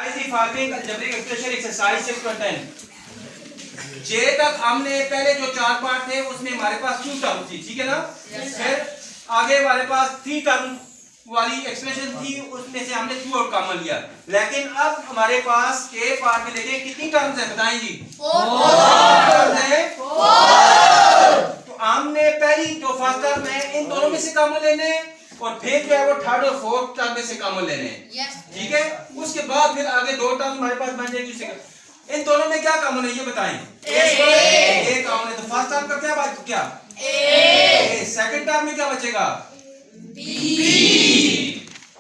Farming algebraic expression exercise 6.10 जे तक हमने पहले जो चार पार्ट थे उसमें हमारे पास 2 टर्म थी, ठीक है ना। फिर आगे हमारे पास 3 टर्म वाली एक्सप्रेशन थी, उसमें से हमने 2 आउट कॉमन लिया। लेकिन अब हमारे पास ए पार्ट में देखें कितनी टर्म्स है, बताएं जी। 4 तो हमने पहली जो फर्स्ट टर्म है इन दोनों में से कॉमन लेने और फिर जो है वो थर्ड और फोर्थ टर्म में से कॉमन लेने, ठीक है। उसके बाद फिर आगे 2 टर्म हमारे पास बन जाएगी। इन दोनों में क्या कॉमन है ये बताएं। ए कॉमन है तो फर्स्ट टर्म का क्या बात क्या ए, सेकंड टर्म में क्या बचेगा बी।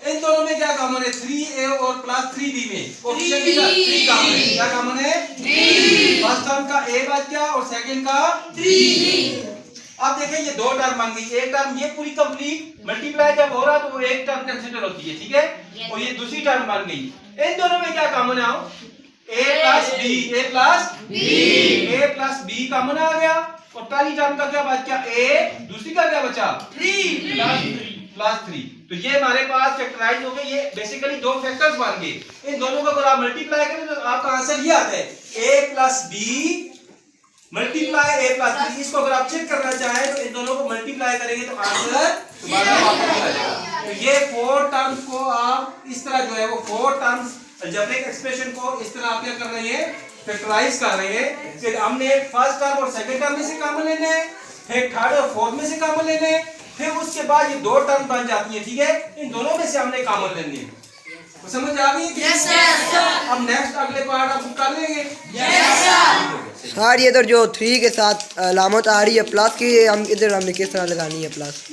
इन दोनों में क्या कॉमन है 3a और प्लस 3b में कोएफिशिएंट का 3 कॉमन है। क्या कॉमन है 3। फर्स्ट टर्म का a बच गया और सेकंड का 3। अब देखें ये 2 टर्म बन गई। एक टर्म ये पूरी कंप्लीट मल्टीप्लाई जब हो रहा तो वो एक टर्म कंसीडर होती है, ठीक है। और ये दूसरी टर्म बन गई। इन दोनों में क्या कॉमन है a प्लस b कॉमन आ गया और पहली टर्म का क्या बच गया a, दूसरी का क्या बचा 3 प्लस 3। तो ये हमारे पास फैक्टराइज हो गए। ये बेसिकली 2 फैक्टर्स बन गए। इन दोनों को अगर आप मल्टीप्लाई करें तो आपका आंसर ये आता है a plus b multiply a plus 3। इसको अगर आप चेक करना चाहें तो इन दोनों को मल्टीप्लाई करेंगे तो आंसर दोबारा वापस आ जाएगा। तो ये 4 टर्म्स को आप इस तरह जो है वो 4 टर्म्स अलजेब्रिक एक्सप्रेशन को इस तरह आप क्या कर रहे हैं फैक्टराइज कर रहे हैं। फिर हमने फर्स्ट टर्म और सेकंड टर्म में से कॉमन लेने हैं, फिर थर्ड और फोर्थ में से कॉमन लेने हैं, फिर उसके बाद ये 2 टर्म बन जाती है, ठीक है। इन दोनों में से हमने कॉमन लेने हैं। तो समझ आ गई yes, sir. अब नेक्स्ट अगले पार्ट आप कर लेंगे yes, सर ये इधर जो 3 के साथ अलामत आ रही है प्लस की, हम इधर हमने किस तरह लगानी है प्लस।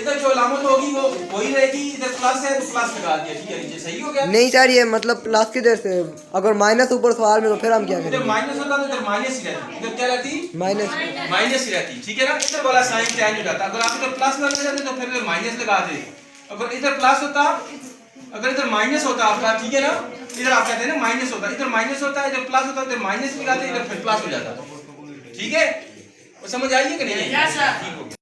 इधर जो अलामत होगी वो वही रहेगी। इधर प्लस है तो प्लस लगा दिया, ठीक है। ये सही हो गया। नहीं सर ये मतलब प्लस किधर से, अगर माइनस ऊपर सवाल में तो फिर हम क्या इधर करेंगे। माइनस होता तो इधर माइनस ही रहती। इधर क्या रहती माइनस ही रहती, ठीक है ना। इधर वाला साइन चेंज हो जाता। अगर आप इधर प्लस लगाना चाहते तो फिर इधर माइनस लगा दे। अगर इधर प्लस होता, अगर इधर माइनस होता आपका, ठीक है ना। इधर आप कहते हैं ना माइनस होता, इधर माइनस होता है, इधर प्लस होता है, इधर माइनस लगाते इधर फिर प्लस हो जाता, ठीक है। समझ आई है कि नहीं? yes, sir. ठीक हो गया।